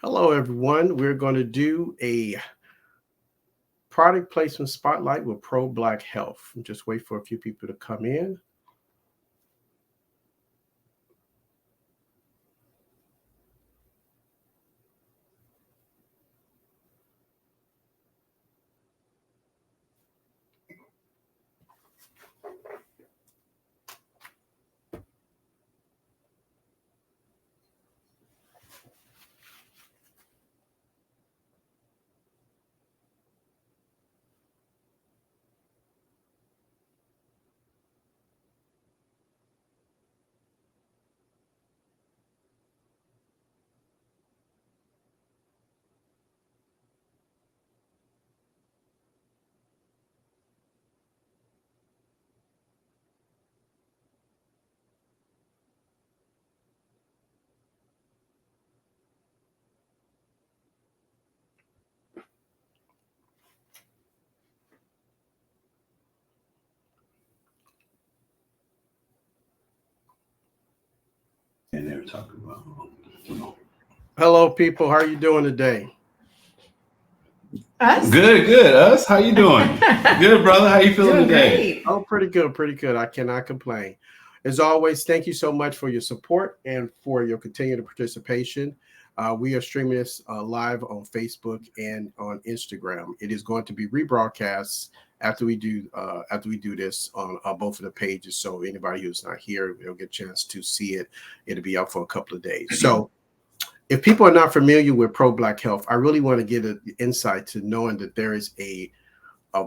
Hello, everyone. We're going to do a product placement spotlight with Pro BLK Health. Just wait for a few people to come in. And they were talking about, Hello, people. How are you doing today? Us? Good. Us? How you doing? Good, brother. How you feeling Doing today? great. Oh, pretty good. I cannot complain. As always, thank you so much for your support and for your continued participation. We are streaming this live on Facebook and on Instagram. It is going to be rebroadcast after we do this on both of the pages. So anybody who's not here will get a chance to see it. It'll be up for a couple of days. So if people are not familiar with Pro BLK Health, I really want to get an insight to knowing that there is a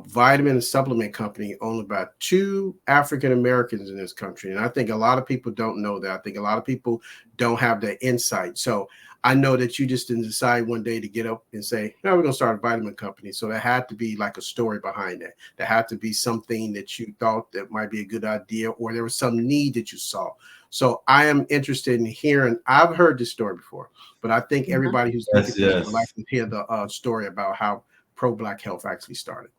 vitamin and supplement company owned by two African Americans in this country. And I think a lot of people don't know that. I think a lot of people don't have that insight. So I know that you just didn't decide one day to get up and say, no, we're going to start a vitamin company. So there had to be like a story behind that. There had to be something that you thought that might be a good idea, or there was some need that you saw. So I am interested in hearing, I've heard this story before, but I think everybody who's looking at this would like to hear the story about how Pro BLK Health actually started.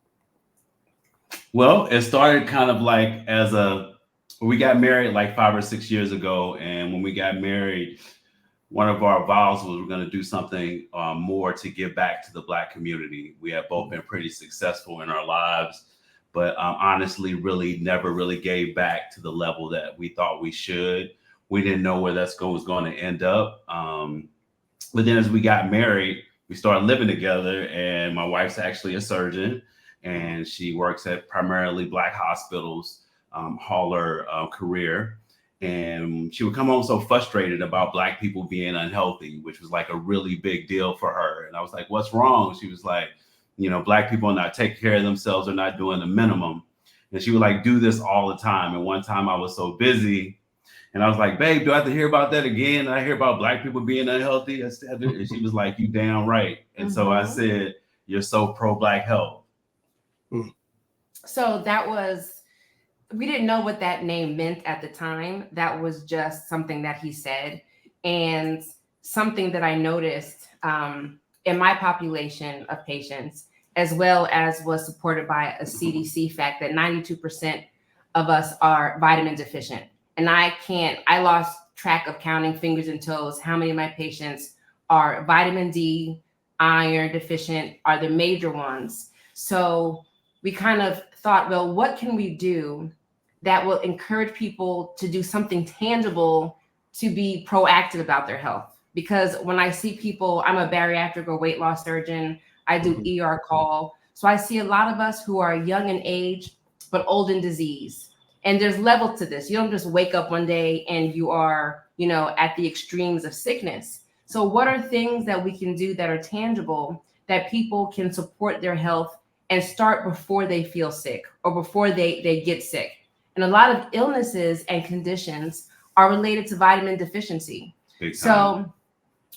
Well, it started kind of like we got married like 5 or 6 years ago. And when we got married, one of our vows was we're going to do something more to give back to the Black community. We have both been pretty successful in our lives, but honestly, really never really gave back to the level that we thought we should. We didn't know where that was going to end up. But then as we got married, we started living together, and my wife's actually a surgeon, and she works at primarily Black hospitals, all her career. And she would come home so frustrated about Black people being unhealthy, which was like a really big deal for her. And I was like, what's wrong? She was like, Black people are not taking care of themselves. They're not doing the minimum. And she would like do this all the time. And one time I was so busy, and I was like, babe, do I have to hear about that again? I hear about Black people being unhealthy. And she was like, you damn right. And so I said, you're so pro BLK Health. So we didn't know what that name meant at the time. That was just something that he said, and something that I noticed in my population of patients, as well as was supported by a CDC fact that 92% of us are vitamin deficient. And I lost track of counting fingers and toes how many of my patients are vitamin D, iron deficient, are the major ones. So we kind of thought, well, what can we do that will encourage people to do something tangible to be proactive about their health? Because when I see people, I'm a bariatric or weight loss surgeon, I do ER call. So I see a lot of us who are young in age, but old in disease. And there's levels to this. You don't just wake up one day and you are, at the extremes of sickness. So what are things that we can do that are tangible that people can support their health and start before they feel sick or before they get sick? And a lot of illnesses and conditions are related to vitamin deficiency. So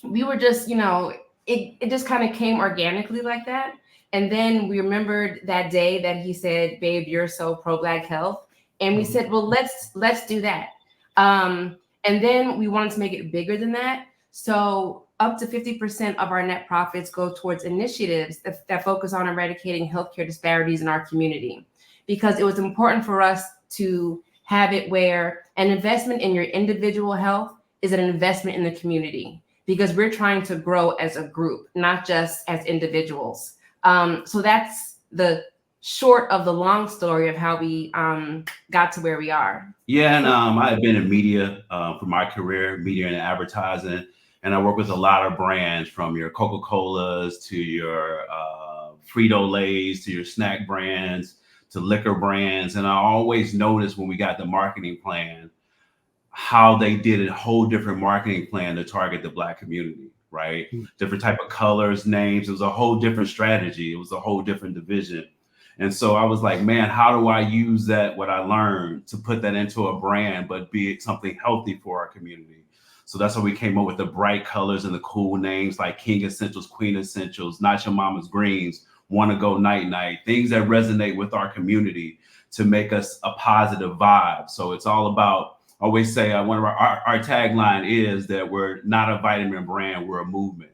we were just, it just kind of came organically like that. And then we remembered that day that he said, babe, you're so pro BLK Health. And we said, well, let's do that. And then we wanted to make it bigger than that. So up to 50% of our net profits go towards initiatives that focus on eradicating healthcare disparities in our community, because it was important for us to have it where an investment in your individual health is an investment in the community. because we're trying to grow as a group, not just as individuals. So that's the short of the long story of how we got to where we are. Yeah, and I've been in media for my career, media and advertising, and I work with a lot of brands, from your Coca-Colas to your Frito-Lays to your snack brands to liquor brands. And I always noticed when we got the marketing plan, how they did a whole different marketing plan to target the Black community, right? Different type of colors, names. It was a whole different strategy. It was a whole different division. And so I was like, man, how do I use that, what I learned, to put that into a brand, but be something healthy for our community? So that's why we came up with the bright colors and the cool names like King Essentials, Queen Essentials, Not Your Mama's Greens, Wanna Go Night Night, things that resonate with our community to make us a positive vibe. So it's all about, I always say one of our tagline is that we're not a vitamin brand, we're a movement.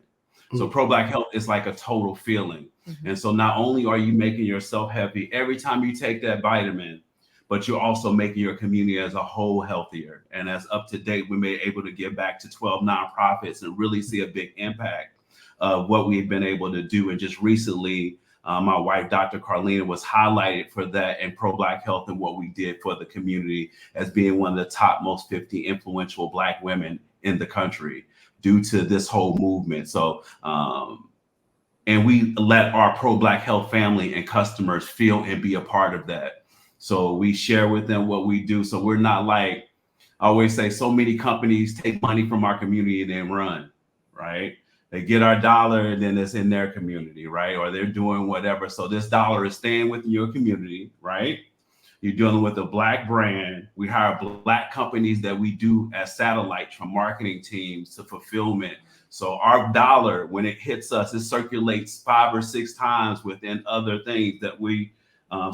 So Pro BLK Health is like a total feeling. And so not only are you making yourself healthy every time you take that vitamin, but you're also making your community as a whole healthier. And as up to date, we may be able to give back to 12 nonprofits and really see a big impact of what we've been able to do. And just recently, my wife, Dr. Carlina, was highlighted for that in Pro BLK Health and what we did for the community as being one of the top most 50 influential Black women in the country due to this whole movement. So, and we let our Pro BLK Health family and customers feel and be a part of that. So we share with them what we do. So we're not like, I always say, so many companies take money from our community and then run, right? They get our dollar and then it's in their community, right? Or they're doing whatever. So this dollar is staying within your community, right? You're dealing with a Black brand. We hire Black companies that we do as satellites, from marketing teams to fulfillment. So our dollar, when it hits us, it circulates 5 or 6 times within other things that we,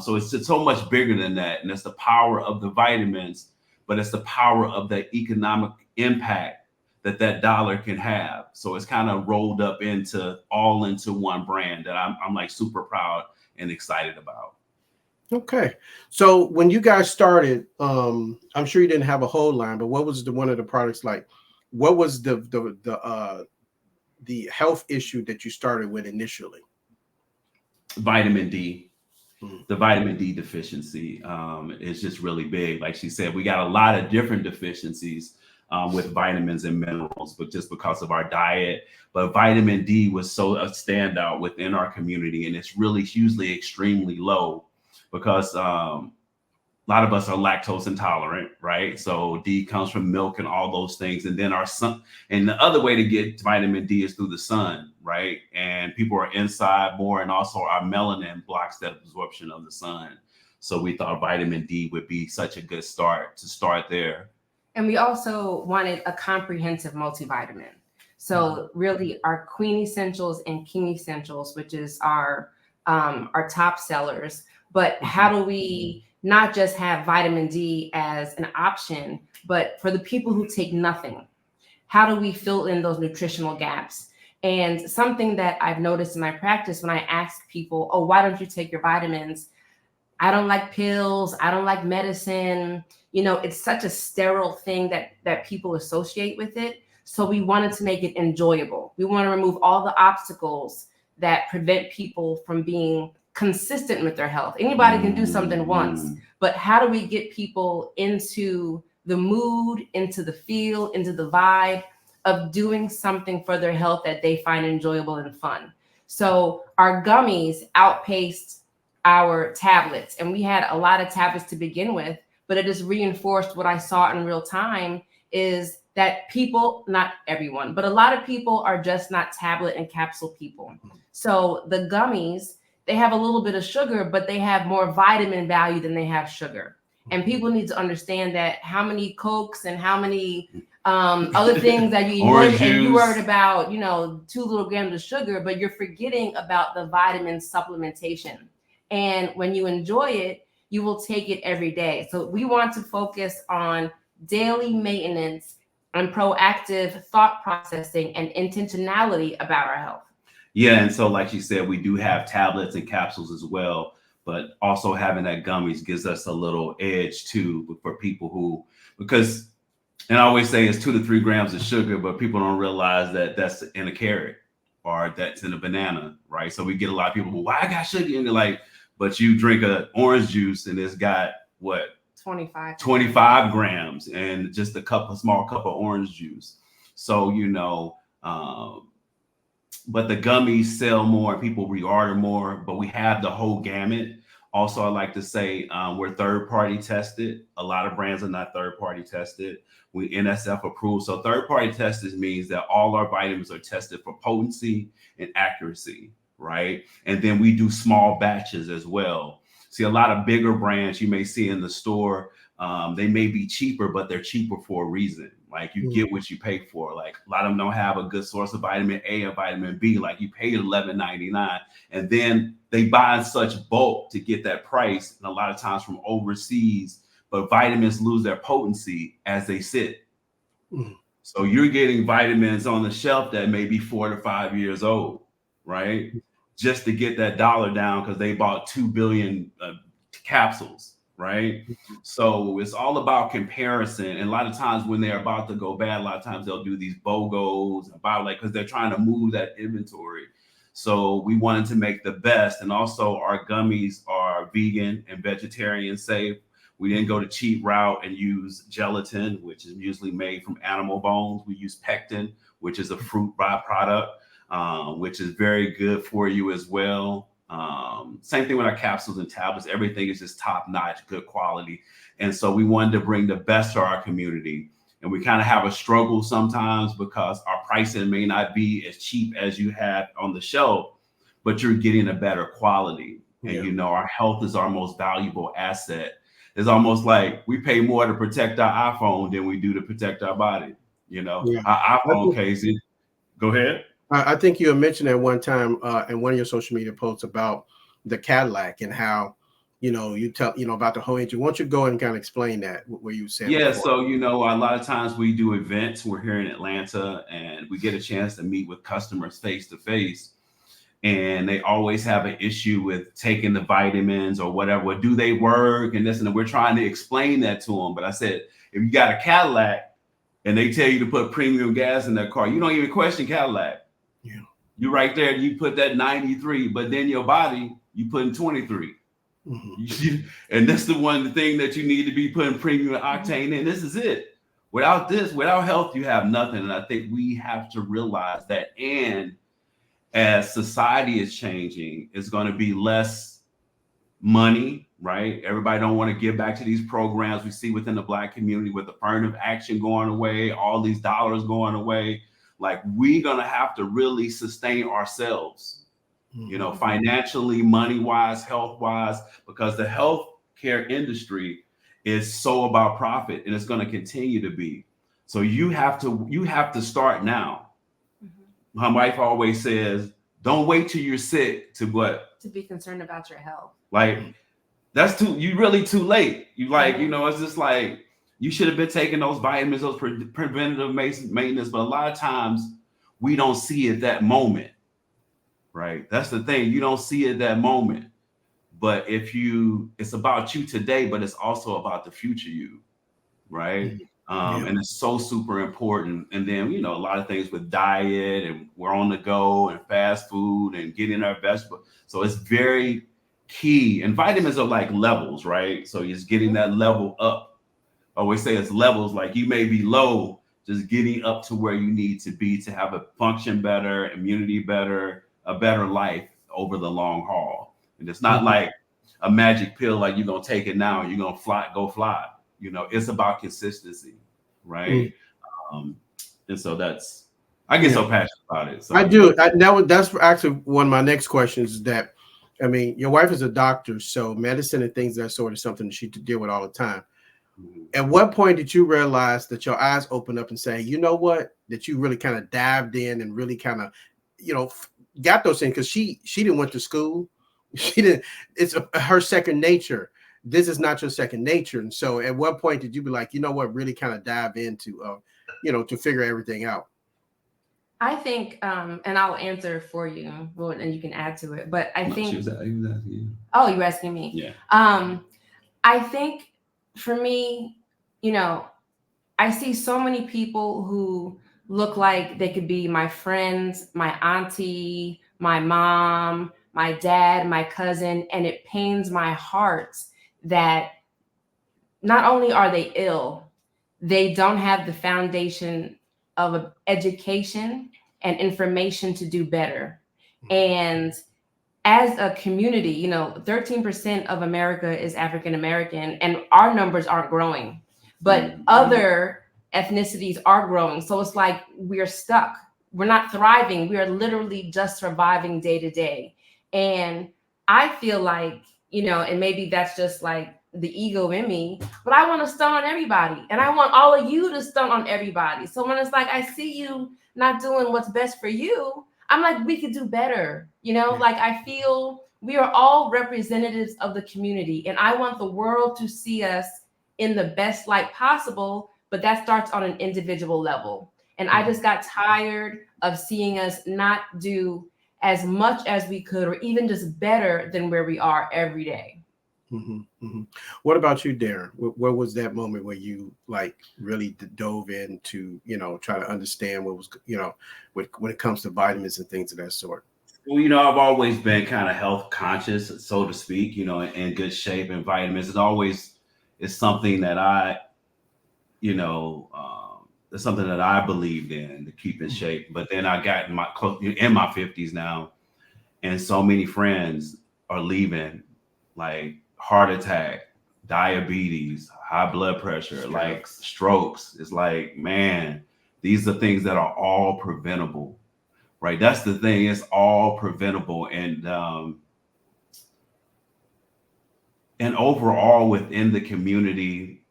so it's just so much bigger than that. And it's the power of the vitamins, but it's the power of the economic impact that that dollar can have. So it's kind of rolled up into one brand that I'm like super proud and excited about. Okay. So when you guys started, I'm sure you didn't have a whole line, but what was one of the products like? What was the health issue that you started with initially? Vitamin D. The vitamin D deficiency is just really big. Like she said, we got a lot of different deficiencies with vitamins and minerals, but just because of our diet. But vitamin D was so a standout within our community, and it's really usually extremely low because a lot of us are lactose intolerant, right? So D comes from milk and all those things. And then our sun, and the other way to get vitamin D is through the sun, right? And people are inside more, and also our melanin blocks that absorption of the sun. So we thought vitamin D would be such a good start to start there. And we also wanted a comprehensive multivitamin. So really our Queen Essentials and King Essentials, which is our top sellers. But how do we not just have vitamin D as an option, but for the people who take nothing, how do we fill in those nutritional gaps? And something that I've noticed in my practice when I ask people, oh, why don't you take your vitamins? I don't like pills. I don't like medicine. You know, it's such a sterile thing that people associate with it. So we wanted to make it enjoyable. We want to remove all the obstacles that prevent people from being consistent with their health. Anybody can do something once, but how do we get people into the mood, into the feel, into the vibe of doing something for their health that they find enjoyable and fun? So our gummies outpaced our tablets, and we had a lot of tablets to begin with, but it just reinforced what I saw in real time is that people, not everyone, but a lot of people are just not tablet and capsule people. So the gummies, they have a little bit of sugar, but they have more vitamin value than they have sugar. And people need to understand that how many Cokes and how many other things that you eat, and you worried about, 2 little grams of sugar, but you're forgetting about the vitamin supplementation. And when you enjoy it, you will take it every day. So we want to focus on daily maintenance and proactive thought processing and intentionality about our health. Yeah, and so like you said, we do have tablets and capsules as well, but also having that gummies gives us a little edge too for people who, because And I always say it's 2 to 3 grams of sugar, but people don't realize that that's in a carrot or that's in a banana, right? So we get a lot of people, well, why I got sugar in it? Like, but you drink a orange juice and it's got what? 25 grams and just a small cup of orange juice. So, but the gummies sell more, people reorder more, but we have the whole gamut. Also, I like to say we're third party tested. A lot of brands are not third party tested. We NSF approved. So third party tested means that all our vitamins are tested for potency and accuracy, right? And then we do small batches as well. See, a lot of bigger brands you may see in the store, they may be cheaper, but they're cheaper for a reason. Like you get what you pay for. Like a lot of them don't have a good source of vitamin A and vitamin B. Like you pay $11.99, and then they buy in such bulk to get that price. And a lot of times from overseas, but vitamins lose their potency as they sit. So you're getting vitamins on the shelf that may be 4 to 5 years old, right? Just to get that dollar down because they bought 2 billion capsules. Right. So it's all about comparison. And a lot of times when they're about to go bad, a lot of times they'll do these BOGOs and because they're trying to move that inventory. So we wanted to make the best. And also our gummies are vegan and vegetarian safe. We didn't go the cheap route and use gelatin, which is usually made from animal bones. We use pectin, which is a fruit byproduct, which is very good for you as well. Same thing with our capsules and tablets. Everything is just top notch, good quality. And so we wanted to bring the best to our community. And we kind of have a struggle sometimes because our pricing may not be as cheap as you have on the shelf, but you're getting a better quality. And our health is our most valuable asset. It's almost like we pay more to protect our iPhone than we do to protect our body. Our iPhone case. Go ahead. I think you had mentioned at one time in one of your social media posts about the Cadillac and how, you tell, about the whole engine. Why don't you go and kind of explain that, where you said? Yeah. Before. So, a lot of times we do events. We're here in Atlanta and we get a chance to meet with customers face to face. And they always have an issue with taking the vitamins or whatever. Do they work? And this, and we're trying to explain that to them. But I said, if you got a Cadillac and they tell you to put premium gas in their car, you don't even question Cadillac. Yeah. You right there, you put that 93, but then your body, you put in 23. And that's the thing that you need to be putting premium octane in. This is it. Without health, you have nothing. And I think we have to realize that. And as society is changing, it's going to be less money, right? Everybody don't want to give back to these programs we see within the Black community with affirmative action going away, all these dollars going away. Like we're going to have to really sustain ourselves, financially, money-wise, health-wise, because the healthcare industry is so about profit and it's going to continue to be. So you have to start now. My wife always says, don't wait till you're sick to be concerned about your health. Like you're really too late. It's just like, you should have been taking those vitamins, those preventative maintenance. But a lot of times we don't see it that moment, right? That's the thing. You don't see it that moment. But it's about you today, but it's also about the future you, right? And it's so super important. And then, a lot of things with diet and we're on the go and fast food and getting our vegetables. So it's very key. And vitamins are like levels, right? So it's getting that level up. I always say it's levels, like you may be low, just getting up to where you need to be to have a function better, immunity better, a better life over the long haul. And it's not like a magic pill, like you're going to take it now and you're going to go fly. It's about consistency, right? And so I get so passionate about it. So. I do. That's actually one of my next questions is that, your wife is a doctor, so medicine and things of that sort is something she to deal with all the time. At what point did you realize that your eyes opened up and say, you know what, that you really kind of dived in and really kind of, got those things? Because she didn't went to school. She didn't. It's her second nature. This is not your second nature. And so at what point did you be like, you know what, really kind of dive into, to figure everything out? I think, and I'll answer for you, and you can add to it. But I think. Oh, you're asking me? Yeah. I think for me, I see so many people who look like they could be my friends, my auntie, my mom, my dad, my cousin, and it pains my heart that not only are they ill, they don't have the foundation of education and information to do better. And as a community, 13% of America is African American, and our numbers aren't growing, but other ethnicities are growing. So it's like we're stuck. We're not thriving. We are literally just surviving day to day. And I feel like, and maybe that's just like the ego in me, but I want to stunt on everybody. And I want all of you to stunt on everybody. So when it's like, I see you not doing what's best for you, I'm like, we could do better. Like I feel we are all representatives of the community, and I want the world to see us in the best light possible, but that starts on an individual level. And I just got tired of seeing us not do as much as we could, or even just better than where we are every day. What about you, Darren? What was that moment where you like really dove into, try to understand what was, when it comes to vitamins and things of that sort? Well, I've always been kind of health conscious, so to speak, in good shape, and vitamins is something that it's something that I believed in to keep in shape. But then I got in my 50s now, and so many friends are leaving, like heart attack, diabetes, high blood pressure, like strokes. It's like, man, these are things that are all preventable, right? That's the thing. It's all preventable. And overall within the community,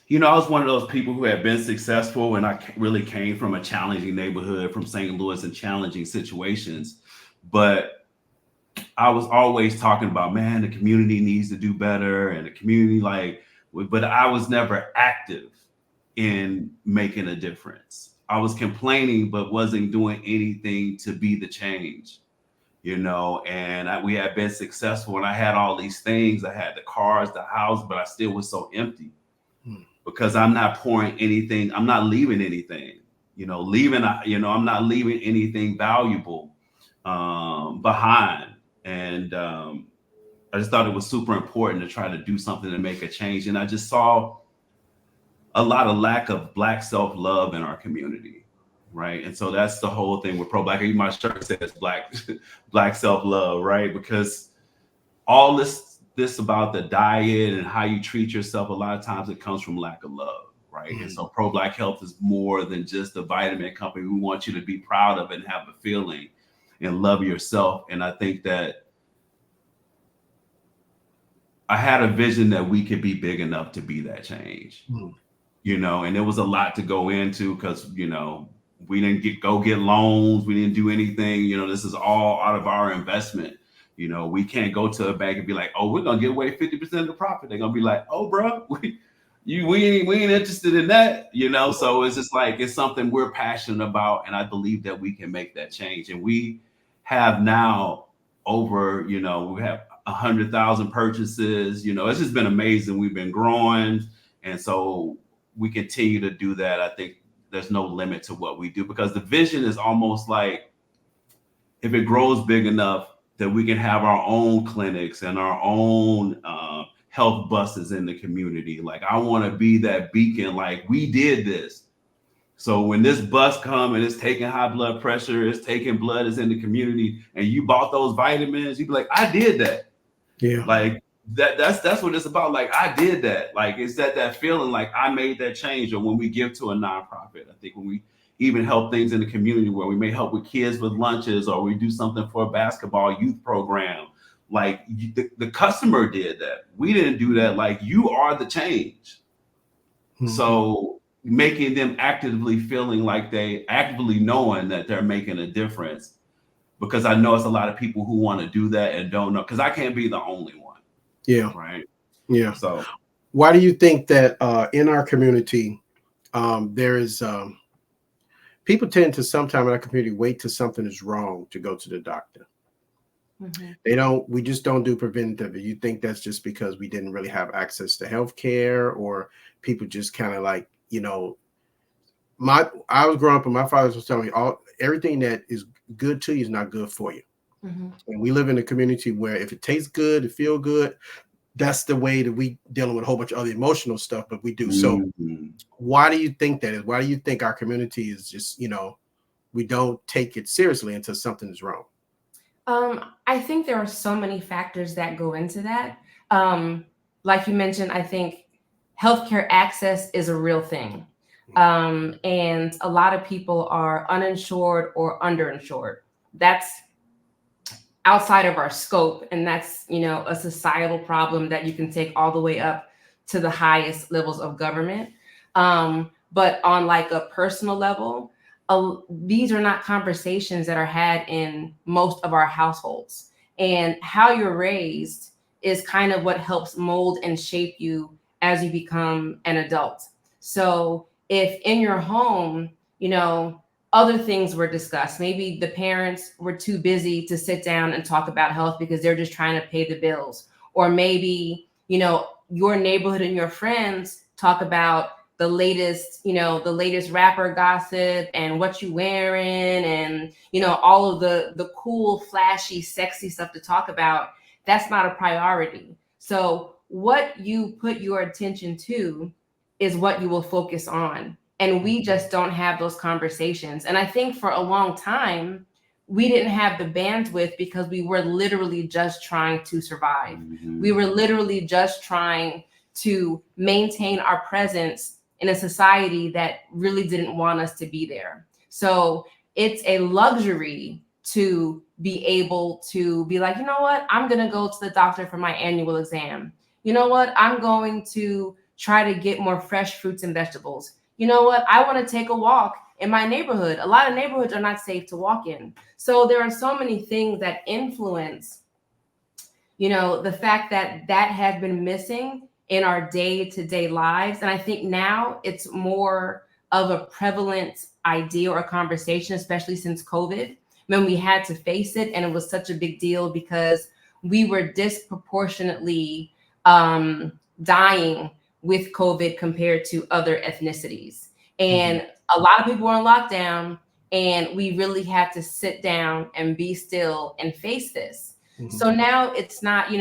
I was one of those people who had been successful, and I really came from a challenging neighborhood from St. Louis and challenging situations. But I was always talking about, man, the community needs to do better, and the community but I was never active in making a difference. I was complaining, but wasn't doing anything to be the change, and we had been successful, and I had all these things. I had the cars, the house, but I still was so empty because I'm not pouring anything. I'm not leaving anything, I'm not leaving anything valuable behind. And I just thought it was super important to try to do something to make a change. And I just saw a lot of lack of Black self-love in our community, right? And so that's the whole thing with Pro BLK. My shirt says Black self-love, right? Because all this about the diet and how you treat yourself, a lot of times it comes from lack of love, right? And so Pro BLK Health is more than just a vitamin company. We want you to be proud of it and have a feeling and love yourself. And I think that I had a vision that we could be big enough to be that change, and there was a lot to go into because, we didn't go get loans. We didn't do anything. This is all out of our investment. We can't go to a bank and be like, oh, we're going to give away 50% of the profit. They're going to be like, oh, bro, we ain't interested in that, So it's just like, it's something we're passionate about. And I believe that we can make that change. And we have now over, we have 100,000 purchases. It's just been amazing. We've been growing. And so we continue to do that. I think there's no limit to what we do because the vision is almost like if it grows big enough that we can have our own clinics and our own health buses in the community. Like I want to be that beacon, like we did this. So when this bus comes and it's taking high blood pressure, it's taking blood, it's in the community, and you bought those vitamins, you'd be like, I did that. Yeah. Like that's what it's about. Like I did that. Like it's that feeling like I made that change. Or when we give to a nonprofit, I think when we even help things in the community where we may help with kids with lunches or we do something for a basketball youth program, like the customer did that. We didn't do that. Like you are the change. So making them actively feeling like they actively knowing that they're making a difference, because I know it's a lot of people who want to do that and don't know, because I can't be the only one. Yeah. Right. Yeah. So why do you think that in our community, there is people tend to sometimes in our community wait till something is wrong to go to the doctor? We just don't do preventative. You think that's just because we didn't really have access to healthcare, or people just kind of like you know, I was growing up and my father was telling me everything that is good to you is not good for you. Mm-hmm. And we live in a community where if it tastes good, it feel good, that's the way that we dealing with a whole bunch of other emotional stuff, but we do. So why do you think that is? Why do you think our community is just, we don't take it seriously until something is wrong? I think there are so many factors that go into that. Like you mentioned, I think healthcare access is a real thing. And a lot of people are uninsured or underinsured. That's outside of our scope. And that's, a societal problem that you can take all the way up to the highest levels of government. But on like a personal level, these are not conversations that are had in most of our households. And how you're raised is kind of what helps mold and shape you as you become an adult. So if in your home, other things were discussed, maybe the parents were too busy to sit down and talk about health because they're just trying to pay the bills. Or maybe, your neighborhood and your friends talk about the latest rapper gossip and what you wearing and, all of the cool, flashy, sexy stuff to talk about. That's not a priority. So what you put your attention to is what you will focus on. And we just don't have those conversations. And I think for a long time, we didn't have the bandwidth because we were literally just trying to survive. Mm-hmm. We were literally just trying to maintain our presence in a society that really didn't want us to be there. So it's a luxury to be able to be like, you know what, I'm going to go to the doctor for my annual exam. You know what, I'm going to try to get more fresh fruits and vegetables. You know what, I want to take a walk in my neighborhood. A lot of neighborhoods are not safe to walk in. So there are so many things that influence, the fact that has been missing in our day-to-day lives. And I think now it's more of a prevalent idea or a conversation, especially since COVID, when we had to face it. And it was such a big deal because we were disproportionately dying with COVID compared to other ethnicities. And a lot of people were on lockdown, and we really had to sit down and be still and face this. Mm-hmm. So now it's not,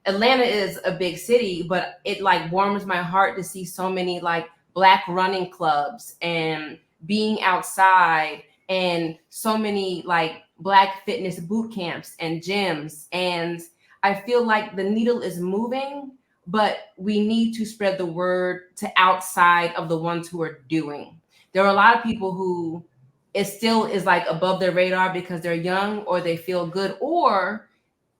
Atlanta is a big city, but it like warms my heart to see so many like Black running clubs and being outside and so many like Black fitness boot camps and gyms. And I feel like the needle is moving, but we need to spread the word to outside of the ones who are doing. There are a lot of people who it still is like above their radar because they're young or they feel good or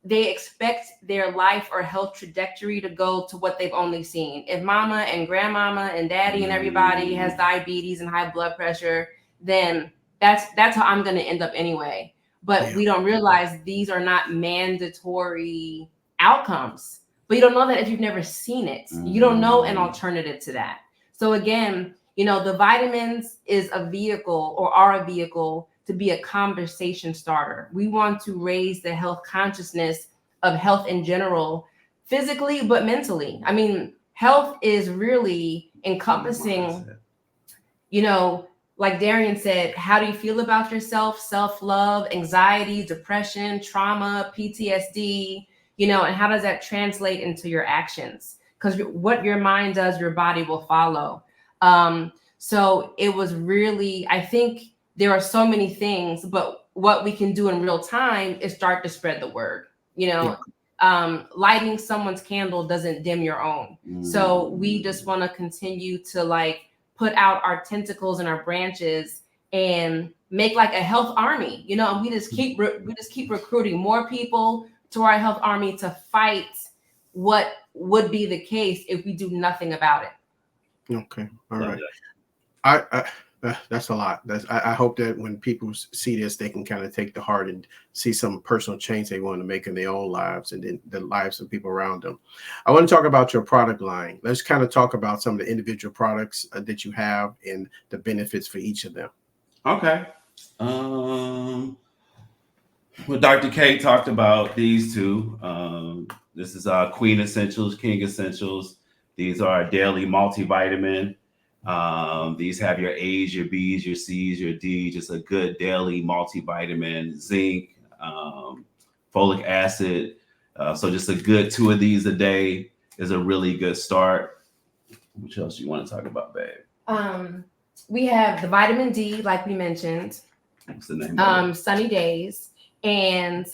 they expect their life or health trajectory to go to what they've only seen. If mama and grandmama and daddy and everybody has diabetes and high blood pressure, then that's how I'm going to end up anyway. But we don't realize these are not mandatory outcomes. But you don't know that if you've never seen it. You don't know an alternative to that. So again, the vitamins is a vehicle or are a vehicle to be a conversation starter. We want to raise the health consciousness of health in general, physically, but mentally. I mean, health is really encompassing, like Darian said, how do you feel about yourself, self-love, anxiety, depression, trauma, PTSD, and how does that translate into your actions? Because what your mind does, your body will follow. So it was really, I think there are so many things, but what we can do in real time is start to spread the word. Lighting someone's candle doesn't dim your own. So we just want to continue to like put out our tentacles and our branches and make like a health army, and we just keep recruiting more people to our health army to fight what would be the case if we do nothing about it. Okay. All right. I that's a lot. I hope that when people see this, they can kind of take to heart and see some personal change they want to make in their own lives and in the lives of people around them. I want to talk about your product line. Let's kind of talk about some of the individual products that you have and the benefits for each of them. Okay. Well, Dr. K talked about these two. This is Queen Essentials, King Essentials. These are our daily multivitamin. These have your A's, your B's, your C's, your D's, just a good daily multivitamin, zinc, folic acid. So just a good 2 of these a day is a really good start. What else do you want to talk about, babe? We have the vitamin D, like we mentioned. What's the name? Sunny Days. And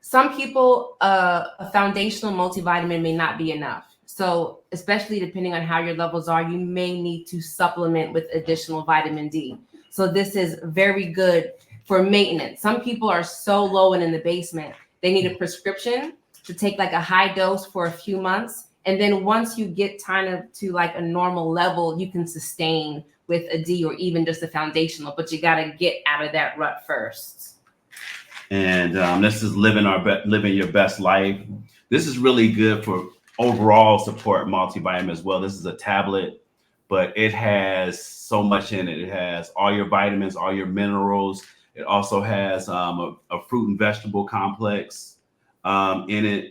some people, a foundational multivitamin may not be enough. So especially depending on how your levels are, you may need to supplement with additional vitamin D. So this is very good for maintenance. Some people are so low and in the basement, they need a prescription to take like a high dose for a few months. And then once you get kind of to like a normal level, you can sustain with a D or even just a foundational, but you got to get out of that rut first. And this is living your best life. This is really good for overall support multivitamin as well. This is a tablet, but it has so much in it. It has all your vitamins, all your minerals. It also has a fruit and vegetable complex in it.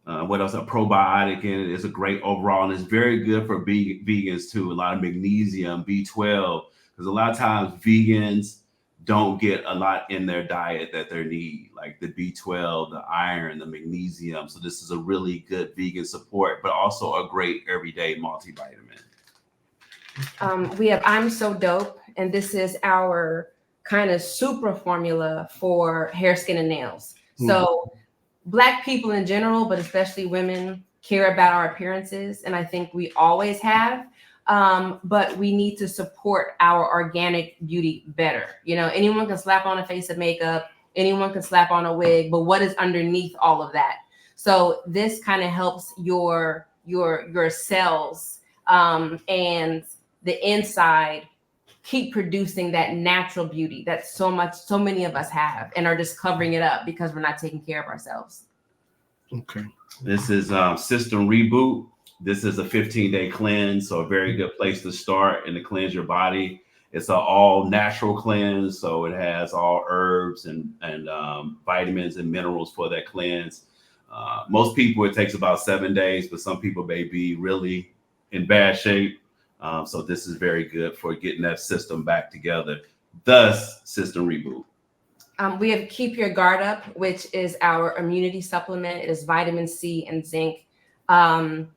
What else? A probiotic in it. It's a great overall, and it's very good for vegans too. A lot of magnesium, B12, because a lot of times vegans don't get a lot in their diet that they need, like the B12, the iron, the magnesium. So this is a really good vegan support, but also a great everyday multivitamin. We have I'm So Dope, and this is our kind of super formula for hair, skin, and nails. So Black people in general, but especially women, care about our appearances, and I think we always have. But we need to support our organic beauty better. You know, anyone can slap on a face of makeup, anyone can slap on a wig, but what is underneath all of that? So this kind of helps your cells and the inside keep producing that natural beauty that so many of us have and are just covering it up because we're not taking care of ourselves. Okay. This is System Reboot. This is a 15-day cleanse, so a very good place to start and to cleanse your body. It's an all natural cleanse, so it has all herbs and vitamins and minerals for that cleanse. Most people, it takes about 7 days, but some people may be really in bad shape. So this is very good for getting that system back together. Thus, System Reboot. We have Keep Your Guard Up, which is our immunity supplement. It is vitamin C and zinc. And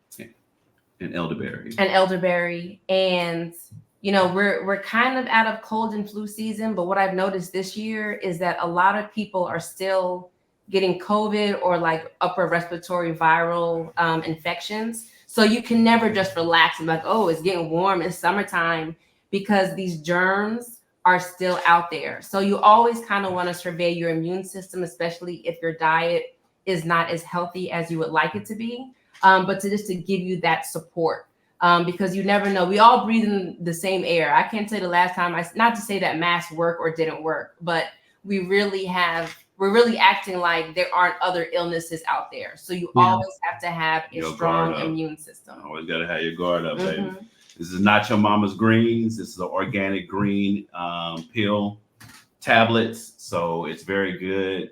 elderberry. And you know, we're kind of out of cold and flu season, but what I've noticed this year is that a lot of people are still getting COVID or like upper respiratory viral infections. So you can never just relax and be like, oh, it's getting warm, it's summertime, because these germs are still out there. So you always kind of want to survey your immune system, especially if your diet is not as healthy as you would like it to be. But to give you that support, because you never know. We all breathe in the same air. I can't tell you the last time not to say that masks work or didn't work, but we're really acting like there aren't other illnesses out there. So you always have to have a strong immune system. Always got to have your guard up, baby. This is Not Your Mama's Greens. This is an organic green pill tablets. So it's very good.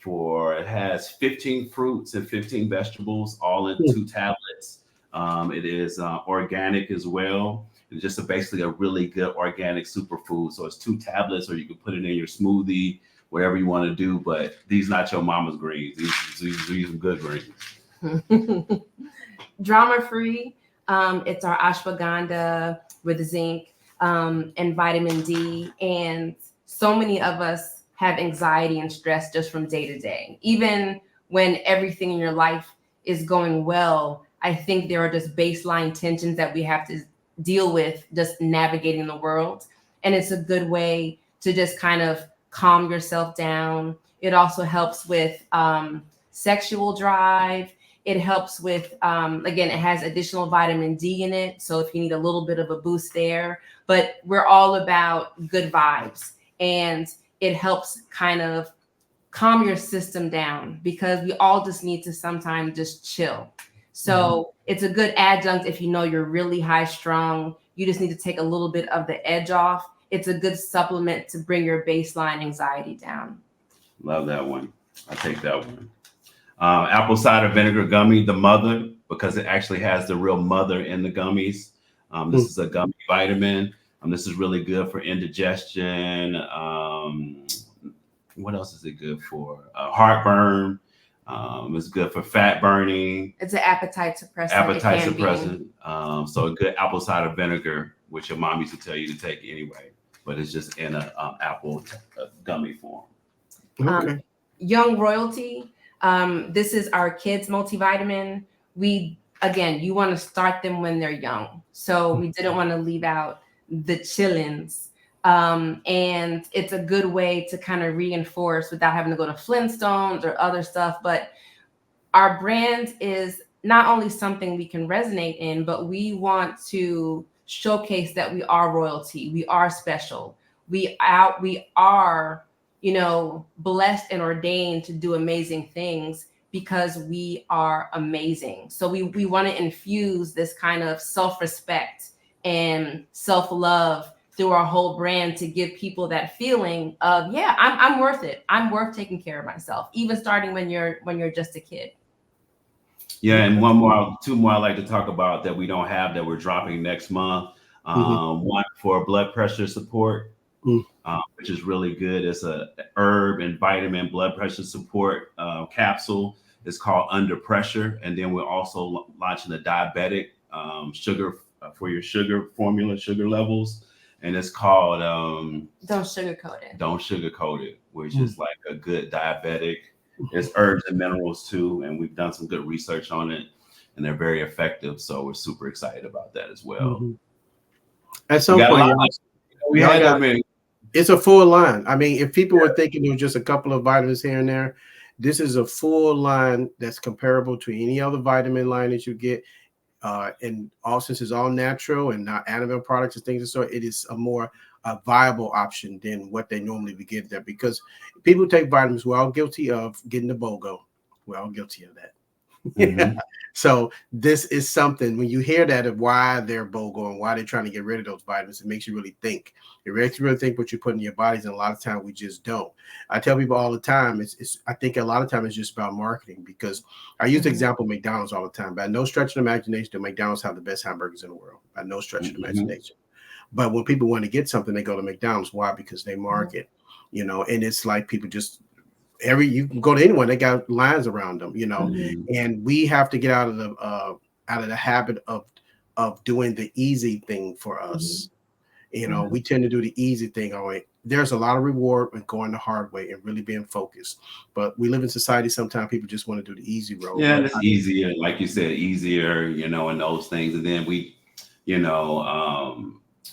It has 15 fruits and 15 vegetables, all in 2 tablets. It is organic as well. It's just basically a really good organic superfood. So it's 2 tablets, or you can put it in your smoothie, whatever you want to do. But these Not Your Mama's Greens. These are good greens. Drama free. It's our ashwagandha with zinc and vitamin D. And so many of us have anxiety and stress just from day to day. Even when everything in your life is going well, I think there are just baseline tensions that we have to deal with just navigating the world. And it's a good way to just kind of calm yourself down. It also helps with sexual drive. It helps with, again, it has additional vitamin D in it. So if you need a little bit of a boost there, but we're all about good vibes. And it helps kind of calm your system down, because we all just need to sometimes just chill. So it's a good adjunct if you know you're really high strung. You just need to take a little bit of the edge off. It's a good supplement to bring your baseline anxiety down. Love that one. I take that one. Apple cider vinegar gummy, the mother, because it actually has the real mother in the gummies. This is a gummy multivitamin. This is really good for indigestion. What else is it good for? Heartburn. It's good for fat burning. It's an appetite suppressant. Appetite suppressant. So a good apple cider vinegar, which your mom used to tell you to take anyway, but it's just in a apple gummy form. Okay. Young Royalty. This is our kids multivitamin. You want to start them when they're young. So we didn't want to leave out the chillins. And it's a good way to kind of reinforce without having to go to Flintstones or other stuff. But our brand is not only something we can resonate in, but we want to showcase that we are royalty. We are special. We are, blessed and ordained to do amazing things because we are amazing. So we want to infuse this kind of self-respect and self-love through our whole brand to give people that feeling of, yeah, I'm worth it. I'm worth taking care of myself, even starting when you're just a kid. Yeah, and two more I'd like to talk about that we don't have that we're dropping next month. One for blood pressure support, which is really good. It's a herb and vitamin blood pressure support capsule. It's called Under Pressure. And then we're also launching a diabetic sugar for your sugar formula, sugar levels. And it's called Don't Sugarcoat It. Don't Sugarcoat It, which is like a good diabetic. It's herbs and minerals too. And we've done some good research on it. And they're very effective. So we're super excited about that as well. At some point, it's a full line. I mean, if people were thinking it was just a couple of vitamins here and there, this is a full line that's comparable to any other vitamin line that you get. And all since it's all natural and not animal products and things of sort, it is a more viable option than what they normally would get there. Because people take vitamins, we're all guilty of getting the BOGO. We're all guilty of that. So this is something, when you hear that of why they're BOGO and why they're trying to get rid of those vitamins, it makes you really think. It makes you really think what you put in your bodies, and a lot of times we just don't. I tell people all the time, I think a lot of times it's just about marketing, because I use the example of McDonald's all the time. By no stretch of imagination, the McDonald's have the best hamburgers in the world. By no stretch of imagination. But when people want to get something, they go to McDonald's. Why? Because they market, and it's like people just you can go to anyone, they got lines around them, and we have to get out of the habit of doing the easy thing for us. We tend to do the easy thing. All right, there's a lot of reward in going the hard way and really being focused. But we live in society, sometimes people just want to do the easy road. Yeah, it's easier, like you said, easier, and those things. And then we,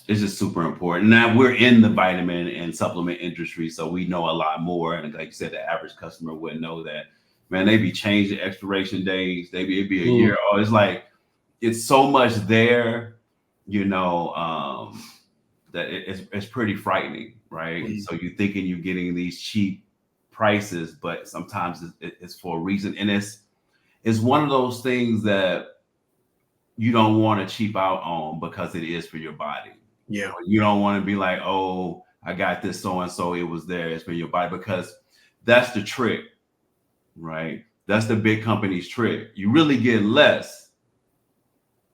it's just super important. Now we're in the vitamin and supplement industry, so we know a lot more. And like you said, the average customer wouldn't know that. Man, they be changing expiration days. It'd be a year. Oh, it's like it's so much there, that it's pretty frightening, right? So you're thinking you're getting these cheap prices, but sometimes it's for a reason, and it's one of those things that you don't want to cheap out on because it is for your body. Yeah, you don't want to be like, oh, I got this so and so, it was there, it's for your body, because that's the trick, right? That's the big company's trick. You really get less,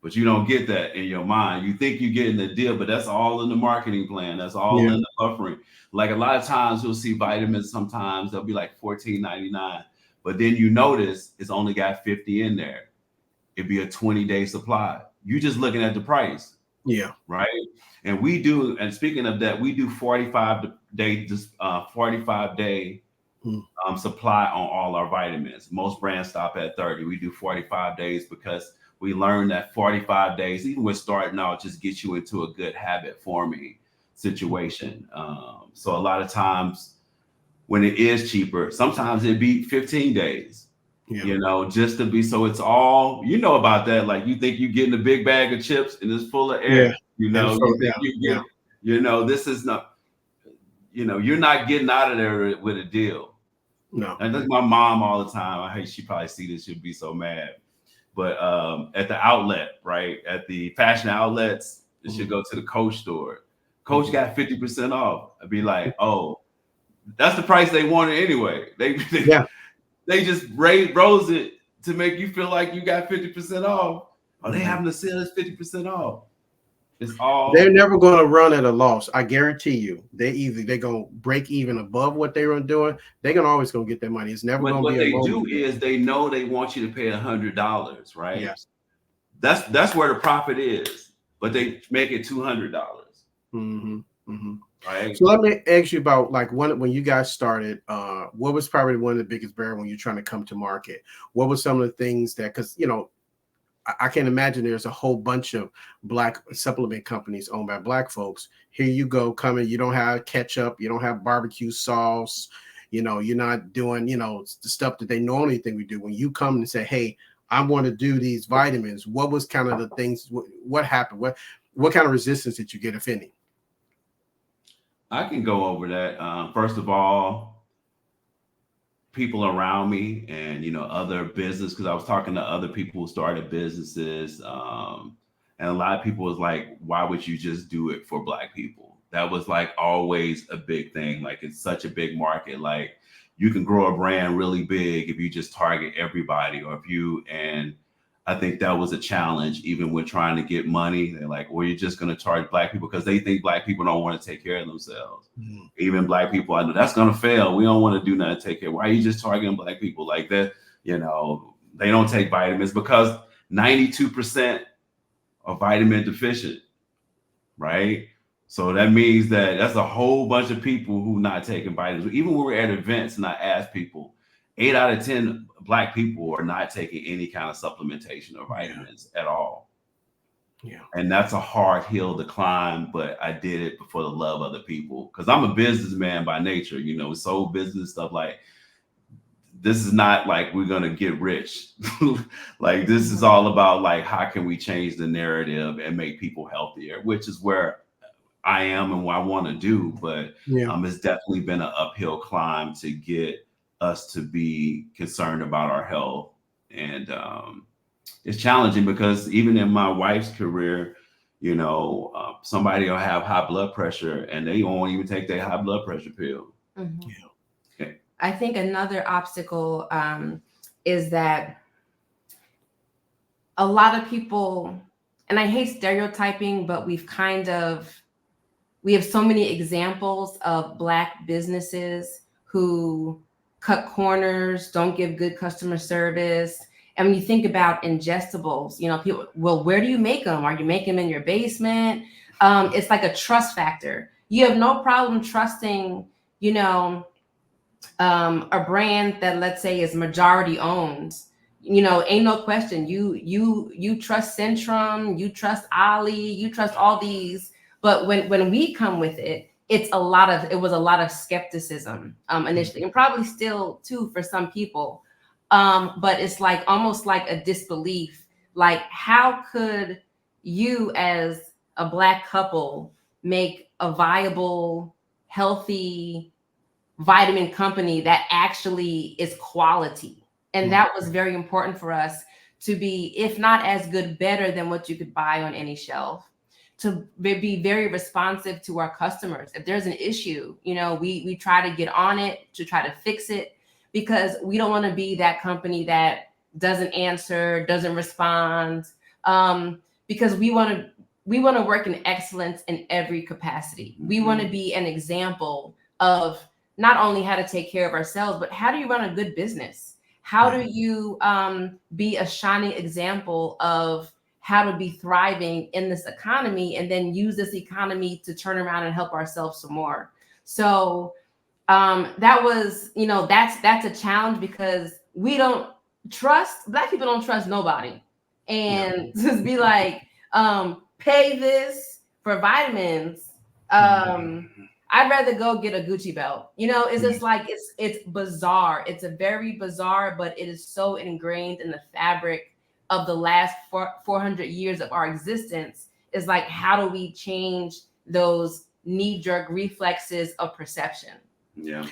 but you don't get that in your mind. You think you're getting the deal, but that's all in the marketing plan. That's all in the buffering. Like a lot of times you'll see vitamins, sometimes they'll be like $14.99, but then you notice it's only got 50 in there. It'd be a 20-day supply. You're just looking at the price. Yeah. Right. And we do. And speaking of that, we do 45-day supply on all our vitamins. Most brands stop at 30. We do 45 days because we learned that 45 days, even with starting out, just gets you into a good habit forming situation. So a lot of times when it is cheaper, sometimes it'd be 15 days. Just to be, so it's all, about that. Like you think you're getting a big bag of chips and it's full of air, this is not, you're not getting out of there with a deal. No. And that's my mom all the time. I hate, she probably see this, she'll be so mad. But at the outlet, right? At the fashion outlets, it should go to the Coach store. Coach got 50% off. I'd be like, oh, that's the price they wanted anyway. They just rose it to make you feel like you got 50% off. Oh, they having the sale is 50% off. It's all They're never going to run at a loss. I guarantee you. They're going to break even above what they were doing. They're going to always going to get their money. It's never going to what be a they moment. do is they know they want you to pay $100, right? Yes. That's where the profit is, but they make it $200. Mm-hmm. Mm-hmm. Right. So let me ask you about like when you guys started, what was probably one of the biggest barriers when you're trying to come to market? What were some of the things that, because I can't imagine there's a whole bunch of Black supplement companies owned by Black folks. Here you go coming, you don't have ketchup, you don't have barbecue sauce, you're not doing, the stuff that they normally think we do. When you come and say, hey, I want to do these vitamins, what was kind of the things, what happened? What kind of resistance did you get, if any? I can go over that. First of all, people around me and other business, because I was talking to other people who started businesses, and a lot of people was like, why would you just do it for Black people? That was like always a big thing. Like, it's such a big market. Like, you can grow a brand really big if you just target everybody, and I think that was a challenge, even with trying to get money. They're like, well, you're just going to charge Black people because they think Black people don't want to take care of themselves. Mm-hmm. Even Black people, I know that's going to fail. We don't want to do nothing to take care. Why are you just targeting Black people like that? They don't take vitamins because 92% are vitamin deficient, right? So that means that's a whole bunch of people who not taking vitamins. Even when we're at events and I ask people, 8 out of 10 Black people are not taking any kind of supplementation or vitamins at all. Yeah. And that's a hard hill to climb, but I did it for the love of the people. Because I'm a businessman by nature, sold business stuff. Like, this is not like we're going to get rich. Like, this is all about like, how can we change the narrative and make people healthier, which is where I am and what I want to do. But it's definitely been an uphill climb to get us to be concerned about our health. And it's challenging because even in my wife's career, somebody will have high blood pressure and they won't even take their high blood pressure pill. Mm-hmm. Okay. I think another obstacle is that a lot of people, and I hate stereotyping, but we have so many examples of Black businesses who cut corners, don't give good customer service. And when you think about ingestibles, people, well, where do you make them? Are you making them in your basement? It's like a trust factor. You have no problem trusting, a brand that, let's say, is majority owned. Ain't no question. You trust Centrum, you trust Ali, you trust all these. But when we come with it, it was a lot of skepticism initially, and probably still too for some people. But it's like almost like a disbelief. Like, how could you as a Black couple make a viable, healthy vitamin company that actually is quality? And that was very important for us to be, if not as good, better than what you could buy on any shelf. To be very responsive to our customers. If there's an issue, we try to get on it to try to fix it, because we don't want to be that company that doesn't answer, doesn't respond, because we want to work in excellence in every capacity. We want to be an example of not only how to take care of ourselves, but how do you run a good business? How do you be a shining example of how to be thriving in this economy, and then use this economy to turn around and help ourselves some more. So that was, that's a challenge, because Black people don't trust nobody. And just be like, pay this for vitamins. I'd rather go get a Gucci belt. It's just like, it's bizarre. It's a very bizarre, but it is so ingrained in the fabric of the last 400 years of our existence. Is like, how do we change those knee-jerk reflexes of perception? Yeah.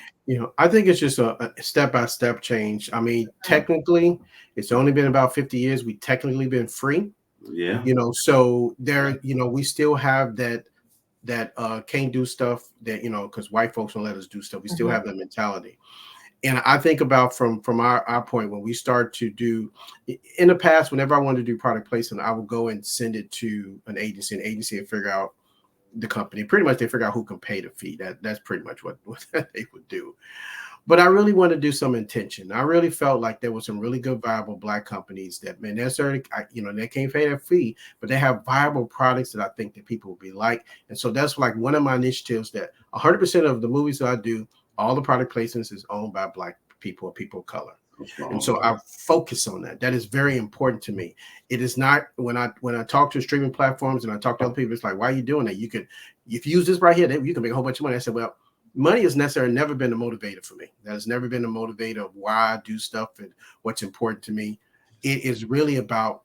I think it's just a step-by-step change. I mean, technically, it's only been about 50 years. We technically been free. Yeah. So there, we still have that can't do stuff that, because white folks don't let us do stuff. We still have that mentality. And I think about from our point when we start to do in the past, whenever I wanted to do product placement, I would go and send it to an agency and figure out the company. Pretty much they figure out who can pay the fee. That's pretty much what they would do. But I really want to do some intention. I really felt like there was some really good, viable Black companies that may necessarily, they can't pay their fee, but they have viable products that I think that people will be like. And so that's like one of my initiatives that 100% of the movies that I do, all the product placements is owned by Black people or people of color. And so I focus on that. That is very important to me. It is not when I talk to streaming platforms and I talk to other people, it's like, why are you doing that? You could, if you use this right here, you can make a whole bunch of money. I said, well, money has necessarily never been a motivator for me. That has never been a motivator of why I do stuff and what's important to me. It is really about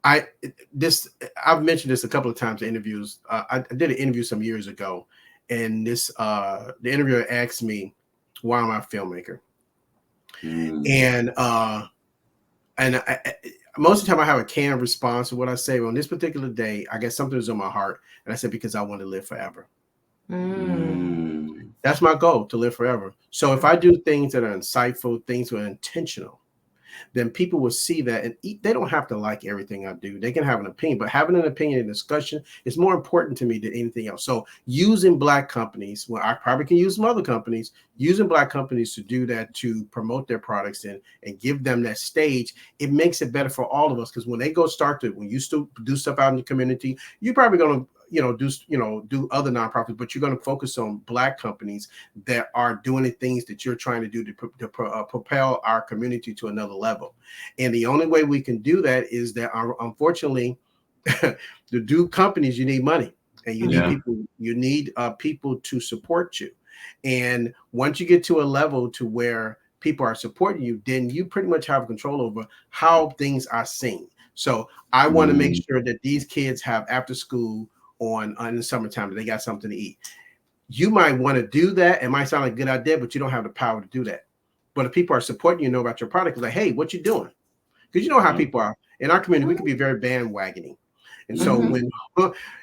I've mentioned this a couple of times in interviews. I did an interview some years ago, and the interviewer asked me, why am I a filmmaker? And most of the time I have a canned response to what I say. Well, on this particular day, I guess something was on my heart, and I said, because I want to live forever. That's my goal, to live forever. So if I do things that are insightful, things that are intentional, then people will see that, and they don't have to like everything I do. They can have an opinion, but having an opinion and discussion is more important to me than anything else. So using Black companies, well, I probably can use some other companies, using Black companies to do that, to promote their products and give them that stage, it makes it better for all of us. Because when they when you still do stuff out in the community, you're probably going to do other nonprofits, but you're going to focus on Black companies that are doing the things that you're trying to do to propel our community to another level. And the only way we can do that is that, unfortunately, to do companies, you need money, and you need people. You need people to support you. And once you get to a level to where people are supporting you, then you pretty much have control over how things are seen. So I want to make sure that these kids have after school on in the summertime, that they got something to eat. You might want to do that. It might sound like a good idea, but you don't have the power to do that. But if people are supporting you, know about your product, it's like, hey, what you doing? Because you know how people are in our community. We can be very bandwagoning. And so when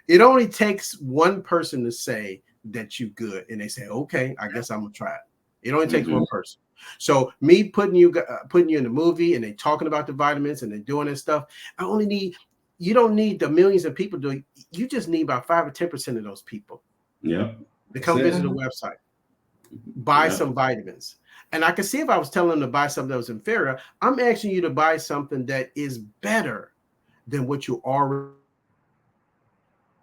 it only takes one person to say that you good, and they say, okay, I guess I'm gonna try it. It only takes one person. So me putting you in the movie, and they talking about the vitamins, and they're doing this stuff. You don't need the millions of people doing. You just need about 5 or 10% of those people. To come visit the website, buy some vitamins. And I can see if I was telling them to buy something that was inferior, I'm asking you to buy something that is better than what you already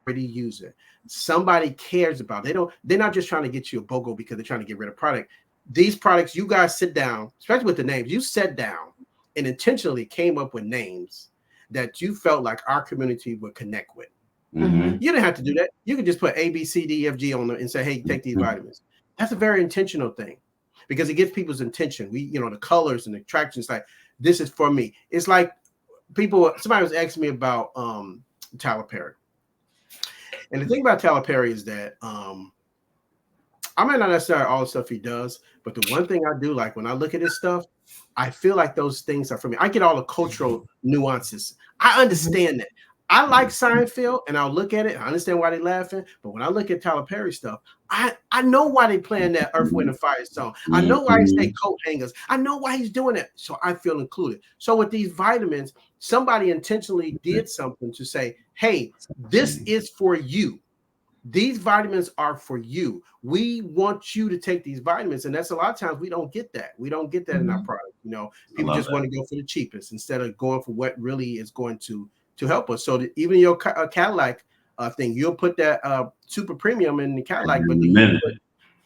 using. Somebody cares about. They're not just trying to get you a BOGO because they're trying to get rid of product. These products, you guys sit down, especially with the names, you sat down and intentionally came up with names that you felt like our community would connect with. You didn't have to do that. You could just put A, B, C, D, F, G on them and say, hey, take these vitamins. That's a very intentional thing, because it gets people's attention. The colors and the attractions, like, this is for me. It's like somebody was asking me about Tyler Perry. And the thing about Tyler Perry is that I might not necessarily all the stuff he does, but the one thing I do like when I look at his stuff, I feel like those things are for me. I get all the cultural nuances. I understand that. I like Seinfeld, and I'll look at it. I understand why they're laughing. But when I look at Tyler Perry stuff, I know why they're playing that Earth, Wind, and Fire song. I know why he say coat hangers. I know why he's doing it. So I feel included. So with these vitamins, somebody intentionally did something to say, hey, this is for you. These vitamins are for you. We want you to take these vitamins. And that's a lot of times we don't get that. We don't get that in our product. People just want to go for the cheapest instead of going for what really is going to help us. So even your Cadillac thing, you'll put that super premium in the Cadillac, but then you put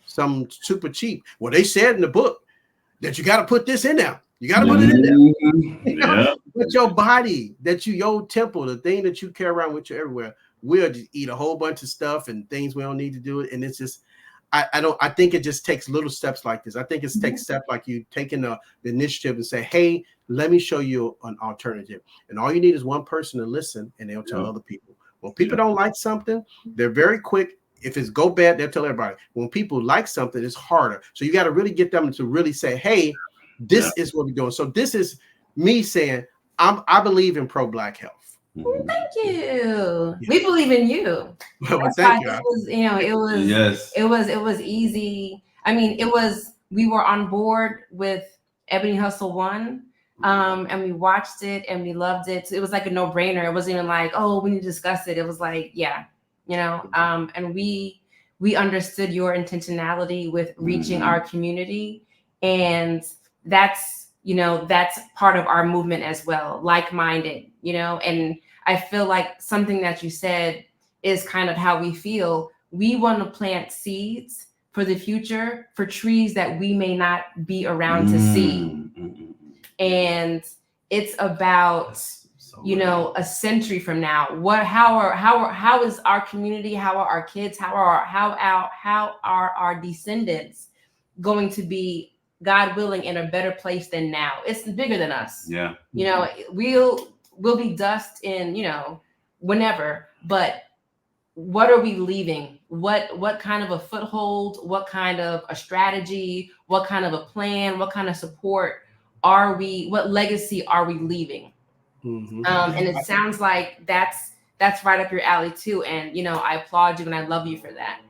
some super cheap. Well, they said in the book that you got to put this in there. You got to put it in there. But your body, your temple, the thing that you carry around with you everywhere, we'll just eat a whole bunch of stuff and things we don't need to do it. And it's just, I think it just takes little steps like this. I think it takes steps like you taking the initiative and say, hey, let me show you an alternative. And all you need is one person to listen, and they'll tell other people. When people don't like something, they're very quick. If it's go bad, they'll tell everybody. When people like something, it's harder. So you got to really get them to really say, hey, this is what we're doing. So this is me saying, I believe in Pro BLK Health. Thank you. We believe in you. Well, thank you. It was easy. I mean, it was we were on board with Ebony Hustle 1. And we watched it and we loved it. So it was like a no-brainer. It wasn't even like, oh, we need to discuss it. It was like, yeah, you know. And we understood your intentionality with reaching our community, and that's, you know, that's part of our movement as well, like-minded, you know. And I feel like something that you said is kind of how we feel. We want to plant seeds for the future, for trees that we may not be around to see. And it's about, you know, a century from now. How is our community? How are our kids? How are our descendants going to be, God willing, in a better place than now? It's bigger than us. Yeah. You know, we'll be dust in, you know, whenever. But what are we leaving? What kind of a foothold? What kind of a strategy? What kind of a plan? What kind of support are we? What legacy are we leaving? And it sounds like that's right up your alley too. And you know, I applaud you and I love you for that.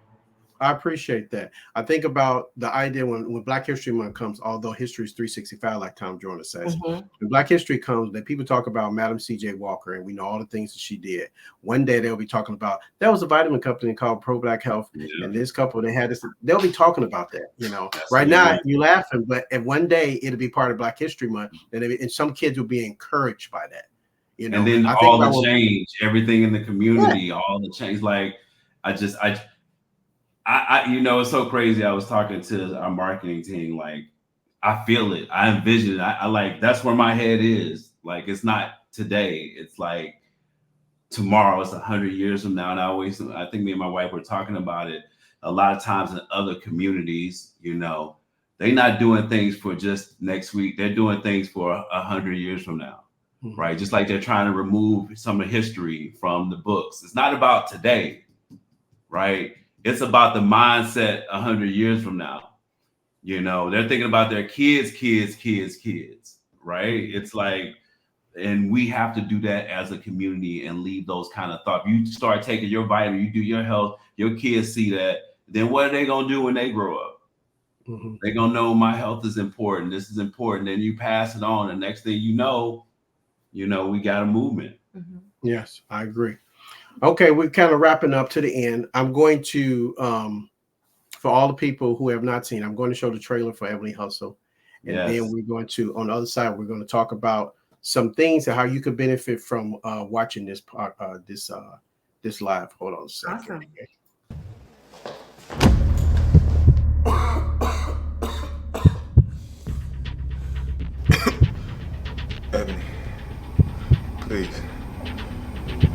I appreciate that. I think about the idea when Black History Month comes, although history is 365, like Tom Joyner says, when Black History comes, that people talk about Madam C.J. Walker, and we know all the things that she did. One day they'll be talking about, there was a vitamin company called Pro BLK Health, and this couple, they had this, they'll be talking about that, you know. Right now, you're laughing, but at one day it'll be part of Black History Month, and some kids will be encouraged by that. You know, and then all the change, everything in the community, all the change. Like, I, you know, it's so crazy. I was talking to our marketing team. Like, I feel it. I envision it. I like, that's where my head is. Like, it's not today. It's like tomorrow. It's 100 years from now. And I think me and my wife were talking about it a lot of times in other communities. You know, they're not doing things for just next week. They're doing things for 100 years from now. Right. Just like they're trying to remove some of history from the books. It's not about today. Right. It's about the mindset 100 years from now. You know, they're thinking about their kids, right? It's like, and we have to do that as a community and leave those kind of thoughts. You start taking your vitamin, you do your health, your kids see that, then what are they going to do when they grow up? They're going to know my health is important. This is important. Then you pass it on. The next thing you know, we got a movement. Yes, I agree. Okay, we're kind of wrapping up to the end. I'm going to, for all the people who have not seen, I'm going to show the trailer for Ebony Hustle. And then we're going to, on the other side, we're going to talk about some things and how you could benefit from watching this this live. Hold on a second. Ebony, please.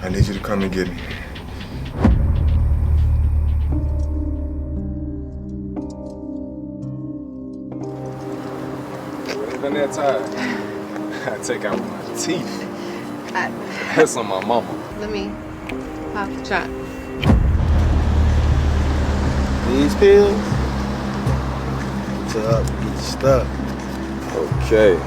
I need you to come and get me. It's been that time. I take out my teeth. That's on my mama. Let me pop the shot. These pills? Get you stuck. Okay.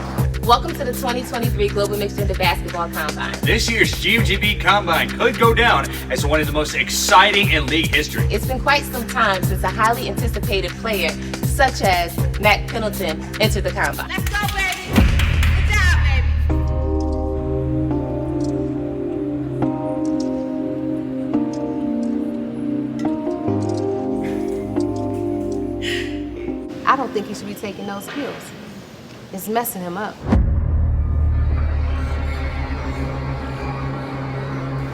Welcome to the 2023 Global Mixed Gender Basketball Combine. This year's GMGB Combine could go down as one of the most exciting in league history. It's been quite some time since a highly anticipated player such as Matt Pendleton entered the Combine. Let's go, baby! Good job, baby! I don't think he should be taking those pills. It's messing him up.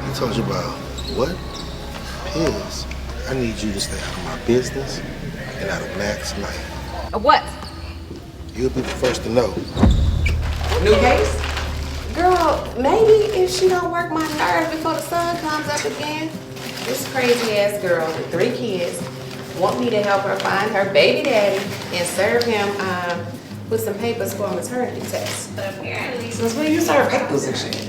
I told you about what? Pills. I need you to stay out of my business and out of Mac's life. What? You'll be the first to know. New case? Girl, maybe if she don't work my nerves before the sun comes up again. This crazy ass girl with 3 kids want me to help her find her baby daddy and serve him with some papers for a maternity test. But apparently, since when you serve papers and shit?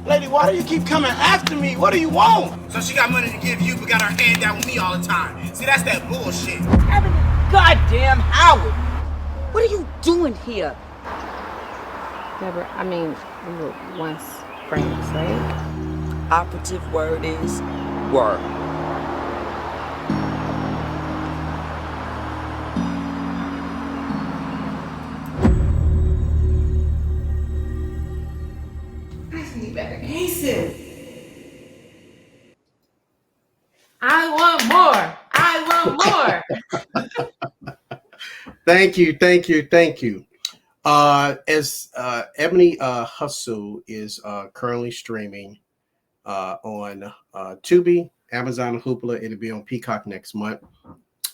Lady, why do you keep coming after me? What do you want? So she got money to give you, but got her hand down with me all the time. See, that's that bullshit. Ebony, goddamn Howard! What are you doing here? Deborah, I mean, we were once friends, right? operative word is work. You better cases. I want more. I want more. Thank you, thank you, thank you. As Ebony Hustle is currently streaming on Tubi, Amazon, Hoopla. It'll be on Peacock next month.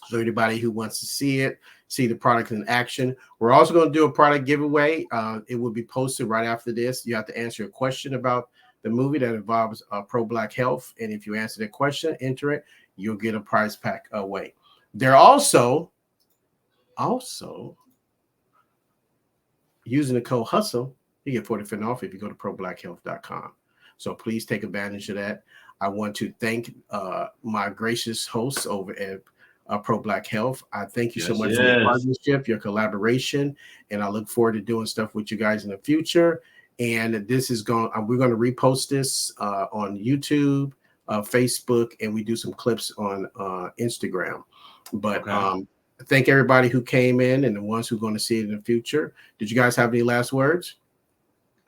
So anybody who wants to see it, see the product in action. We're also going to do a product giveaway. It will be posted right after this. You have to answer a question about the movie that involves Pro BLK Health. And if you answer that question, enter it, you'll get a prize pack away. They're also using the code HUSTLE, you get 40% off if you go to ProBLKHealth.com. So please take advantage of that. I want to thank my gracious hosts over at Pro BLK Health. I thank you so much for your partnership, your collaboration, and I look forward to doing stuff with you guys in the future. And this is we're going to repost this on YouTube, Facebook, and we do some clips on Instagram. But thank everybody who came in and the ones who are going to see it in the future. Did you guys have any last words?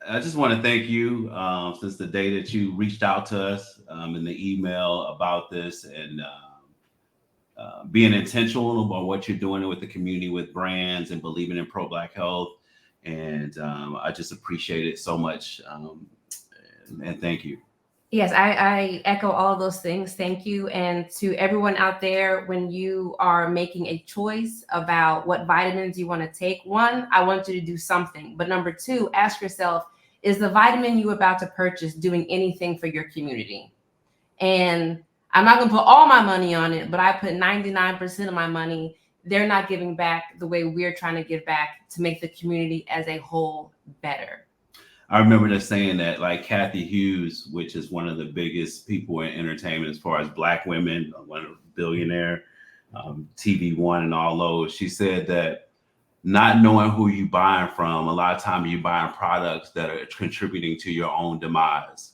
I just want to thank you since the day that you reached out to us in the email about this and being intentional about what you're doing with the community, with brands, and believing in Pro BLK Health. And I just appreciate it so much. And thank you. Yes, I echo all of those things. Thank you. And to everyone out there, when you are making a choice about what vitamins you want to take, one, I want you to do something. But number two, ask yourself, is the vitamin you about to purchase doing anything for your community? And I'm not going to put all my money on it, but I put 99% of my money. They're not giving back the way we're trying to give back to make the community as a whole better. I remember just saying that, like Kathy Hughes, which is one of the biggest people in entertainment as far as Black women, one of the billionaire, TV One and all those, she said that not knowing who you buying from, a lot of times you're buying products that are contributing to your own demise.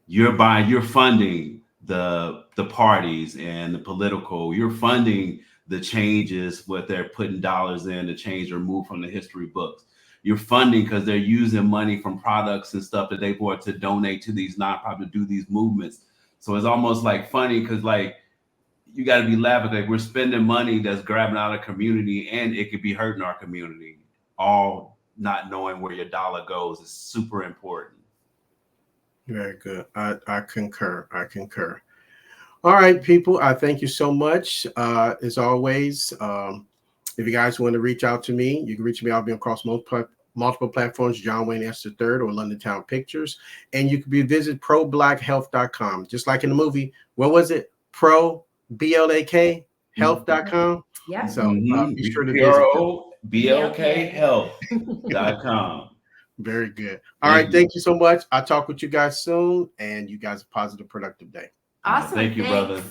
You're funding the parties and the political, you're funding the changes, what they're putting dollars in to change or move from the history books. You're funding because they're using money from products and stuff that they bought to donate to these nonprofits to do these movements. So it's almost like funny because like you got to be laughing, like we're spending money that's grabbing out of community and it could be hurting our community. All not knowing where your dollar goes is super important. Very good. I concur. I concur. All right, people. I thank you so much. As always, if you guys want to reach out to me, you can reach me. I'll be across multiple platforms, John Wayne S. III or London Town Pictures. And you can visit ProBLKHealth.com. Just like in the movie, what was it? Pro BLK Health.com. Yeah. So be sure to visit Pro BLK Health.com. Very good. All right. Thank you so much. I'll talk with you guys soon. And you guys have a positive, productive day. Awesome. Thank you, brother.